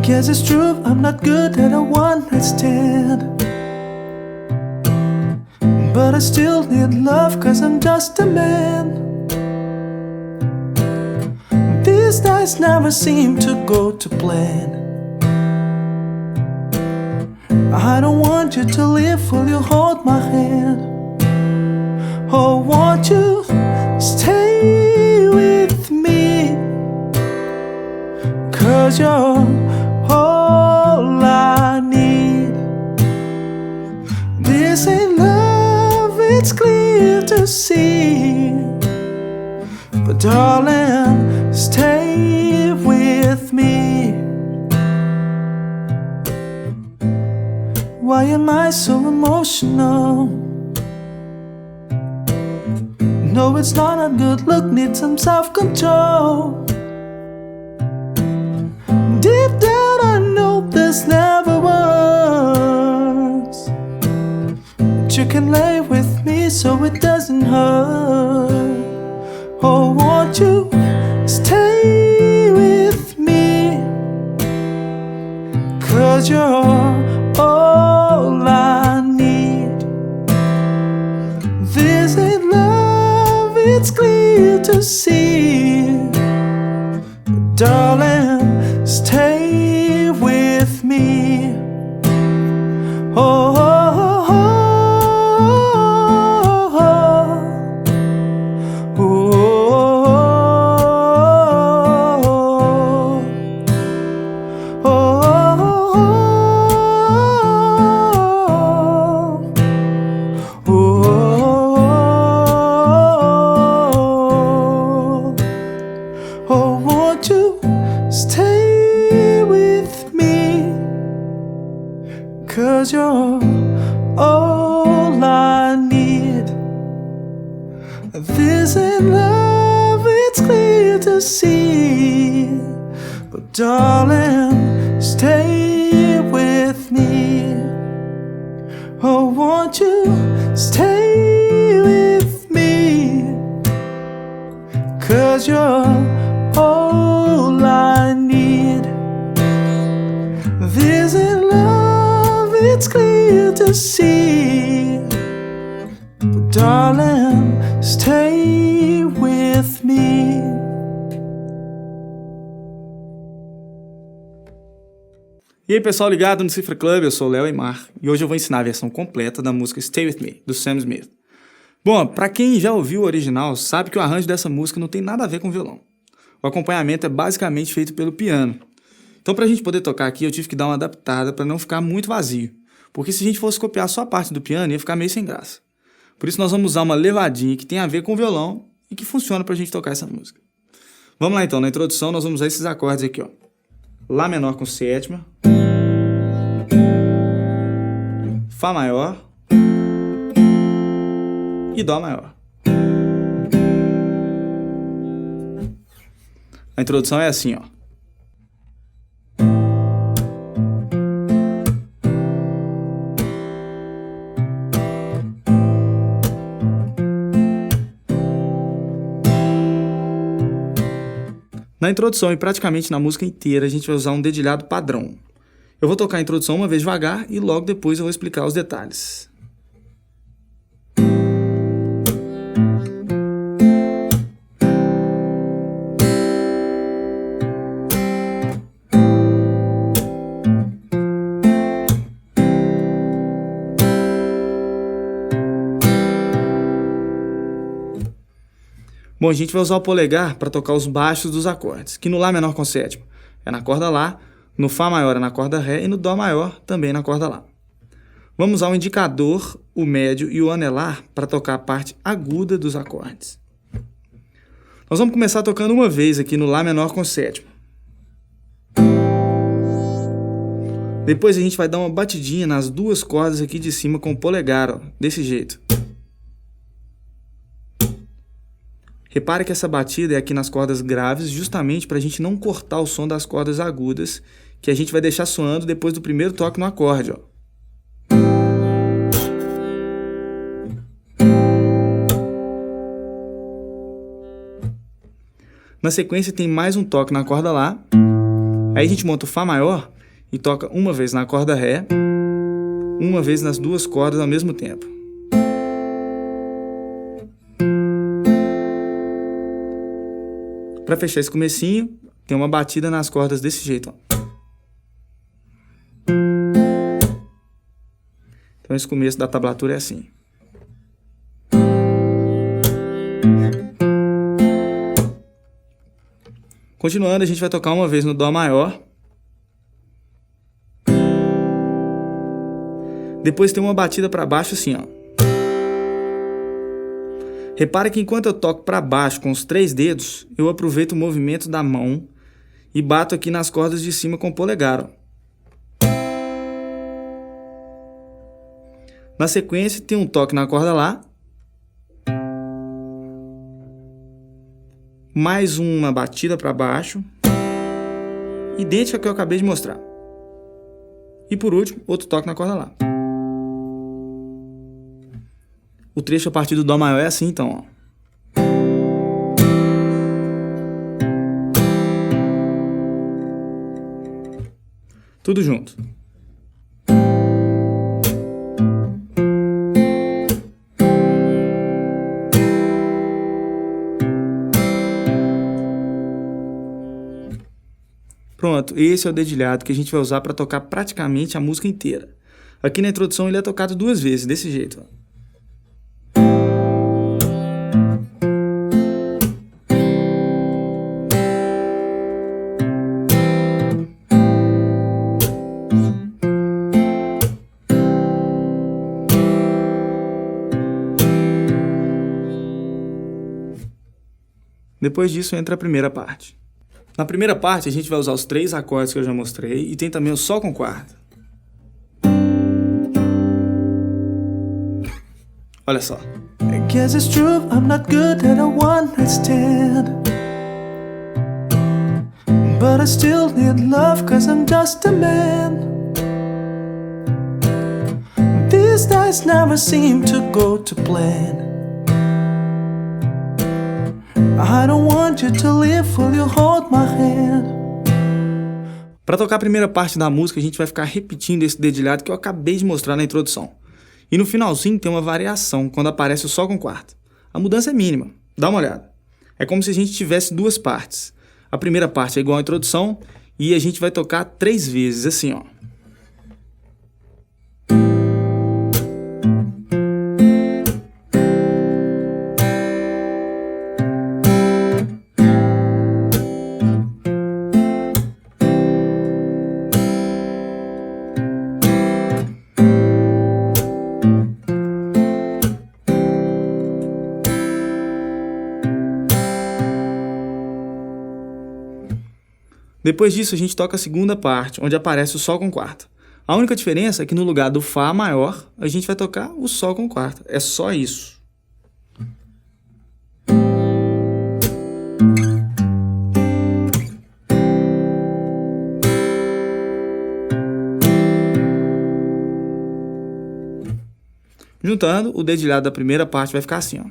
Guess it's true, I'm not good at a one-night stand, but I still need love, cause I'm just a man. These nights never seem to go to plan. I don't want you to leave, will you hold my hand? Oh, won't you stay with me? Cause you're all I need. This ain't love, it's clear to see. But darling, stay with me. Why am I so emotional? No, it's not a good look, need some self-control. Deep down I know this never works, but you can lay with me so it doesn't hurt. Oh, won't you stay with me? Cause you're all I need. This ain't love, it's clear to see. But darling, stay with me. Oh, oh, oh, oh, oh, oh, oh, oh, oh, won't you stay with me? Cause you're all I need. This ain't love, it's clear to see. But darling, stay with me. Oh, won't you stay with me? Cause you're all I need. This ain't love, it's clear to see. But darling, stay with me. E aí pessoal ligado no Cifra Club, eu sou o Léo Aimar e hoje eu vou ensinar a versão completa da música Stay With Me, do Sam Smith. Bom, pra quem já ouviu o original, sabe que o arranjo dessa música não tem nada a ver com violão. O acompanhamento é basicamente feito pelo piano. Então pra gente poder tocar aqui eu tive que dar uma adaptada pra não ficar muito vazio, porque se a gente fosse copiar só a parte do piano ia ficar meio sem graça. Por isso nós vamos usar uma levadinha que tem a ver com o violão e que funciona pra gente tocar essa música. Vamos lá então, na introdução nós vamos usar esses acordes aqui, ó. Lá menor com sétima, Fá maior e Dó maior. A introdução é assim, ó. Na introdução e praticamente na música inteira a gente vai usar um dedilhado padrão. Eu vou tocar a introdução uma vez devagar e logo depois eu vou explicar os detalhes. Bom, a gente vai usar o polegar para tocar os baixos dos acordes, que no Lá menor com sétima é na corda Lá, no Fá maior é na corda Ré e no Dó maior também na corda Lá. Vamos usar o indicador, o médio e o anelar para tocar a parte aguda dos acordes. Nós vamos começar tocando uma vez aqui no Lá menor com sétima. Depois a gente vai dar uma batidinha nas duas cordas aqui de cima com o polegar, ó, desse jeito. Repare que essa batida é aqui nas cordas graves, justamente para a gente não cortar o som das cordas agudas, que a gente vai deixar soando depois do primeiro toque no acorde, ó. Na sequência tem mais um toque na corda Lá, aí a gente monta o Fá maior e toca uma vez na corda Ré, uma vez nas duas cordas ao mesmo tempo. Para fechar esse comecinho, tem uma batida nas cordas desse jeito, ó. Então esse começo da tablatura é assim. Continuando, a gente vai tocar uma vez no Dó maior. Depois tem uma batida para baixo assim, ó. Repare que enquanto eu toco para baixo com os 3 dedos, eu aproveito o movimento da mão e bato aqui nas cordas de cima com o polegar, ó. Na sequência, tem um toque na corda Lá, mais uma batida para baixo, idêntica ao que eu acabei de mostrar. E por último, outro toque na corda Lá. O trecho a partir do Dó maior é assim, então, ó. Tudo junto. Pronto, esse é o dedilhado que a gente vai usar para tocar praticamente a música inteira. Aqui na introdução ele é tocado 2 vezes, desse jeito, ó. Depois disso entra a primeira parte. Na primeira parte a gente vai usar os 3 acordes que eu já mostrei e tem também o Sol com quarta. Olha só. I guess it's true, I'm not good at a one night stand, but I still need love cause I'm just a man. These nights never seem to go to plan. I don't want you to leave, will you hold my hand? Para tocar a primeira parte da música, a gente vai ficar repetindo esse dedilhado que eu acabei de mostrar na introdução. E no finalzinho tem uma variação, quando aparece o Sol com quarta. A mudança é mínima, dá uma olhada. É como se a gente tivesse 2 partes. A primeira parte é igual à introdução e a gente vai tocar 3 vezes, assim, ó. Depois disso, a gente toca a segunda parte, onde aparece o Sol com quarta. A única diferença é que no lugar do Fá maior, a gente vai tocar o Sol com quarta. É só isso. Juntando, o dedilhado da primeira parte vai ficar assim, ó.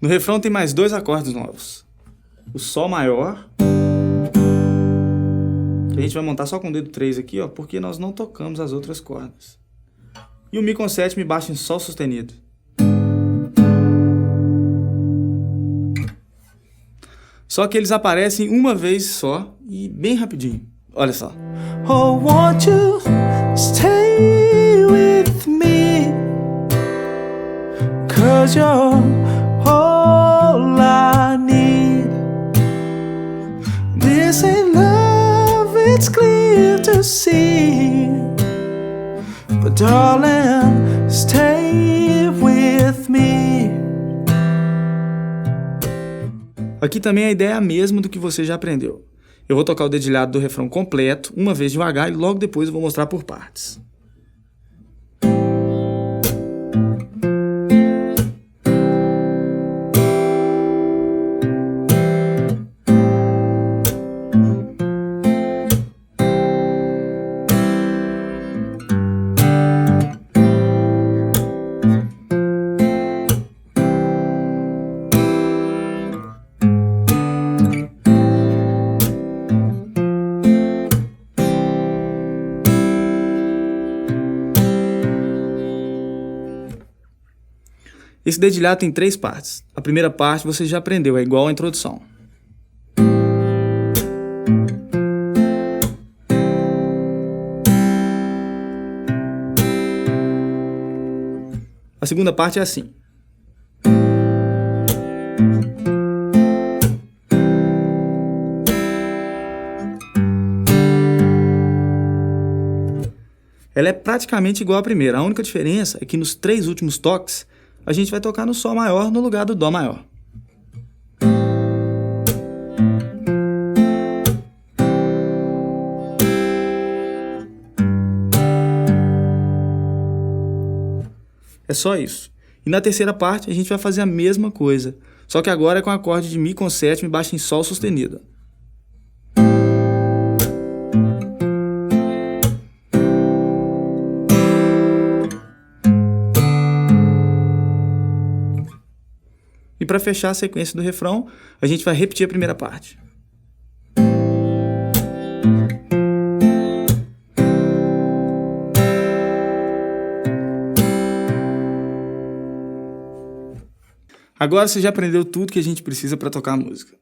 No refrão tem mais 2 acordes novos. O Sol maior, que a gente vai montar só com o dedo 3 aqui, ó, porque nós não tocamos as outras cordas. E o Mi com sétima e baixo em Sol sustenido. Só que eles aparecem uma vez só e bem rapidinho. Olha só. Oh, won't you stay with me? Cause you're all I need. This ain't love, it's clear to see. But darling, stay with me. Aqui também a ideia é a mesma do que você já aprendeu. Eu vou tocar o dedilhado do refrão completo, uma vez devagar, e logo depois eu vou mostrar por partes. Esse dedilhado tem 3 partes. A primeira parte você já aprendeu, é igual à introdução. A segunda parte é assim. Ela é praticamente igual à primeira. A única diferença é que nos 3 últimos toques a gente vai tocar no Sol maior no lugar do Dó maior. É só isso. E na terceira parte a gente vai fazer a mesma coisa, só que agora é com acorde de Mi com sétima e baixa em Sol sustenido. E para fechar a sequência do refrão, a gente vai repetir a primeira parte. Agora você já aprendeu tudo que a gente precisa para tocar a música.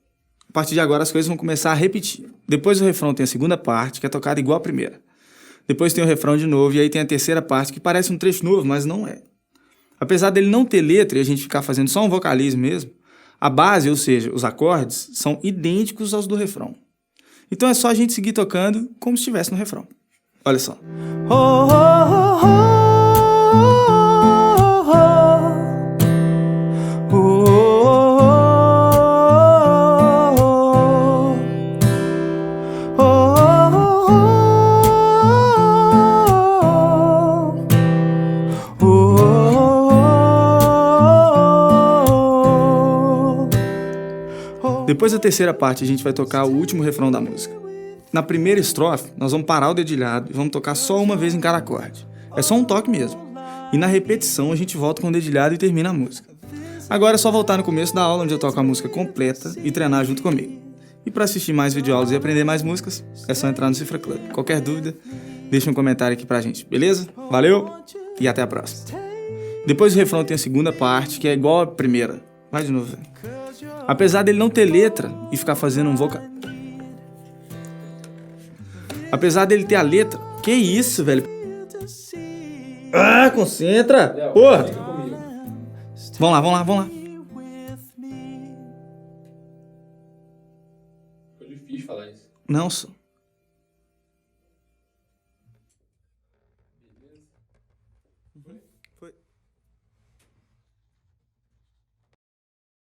A partir de agora as coisas vão começar a repetir. Depois do refrão tem a segunda parte, que é tocada igual a primeira. Depois tem o refrão de novo, e aí tem a terceira parte, que parece um trecho novo, mas não é. Apesar dele não ter letra e a gente ficar fazendo só um vocalismo mesmo, a base, ou seja, os acordes, são idênticos aos do refrão. Então é só a gente seguir tocando como se estivesse no refrão. Olha só. Oh, oh, oh, oh, oh, oh, oh. Depois da terceira parte, a gente vai tocar o último refrão da música. Na primeira estrofe, nós vamos parar o dedilhado e vamos tocar só uma vez em cada acorde. É só um toque mesmo. E na repetição, a gente volta com o dedilhado e termina a música. Agora é só voltar no começo da aula, onde eu toco a música completa e treinar junto comigo. E para assistir mais videoaulas e aprender mais músicas, é só entrar no Cifra Club. Qualquer dúvida, deixa um comentário aqui pra gente, beleza? Valeu e até a próxima. Depois do refrão tem a segunda parte, que é igual à primeira. Vai de novo, velho. Apesar dele não ter letra e ficar fazendo um vocal... Apesar dele ter a letra... Que isso, velho? Ah, concentra! Porra! Vamos lá. Foi difícil falar isso. Não, só.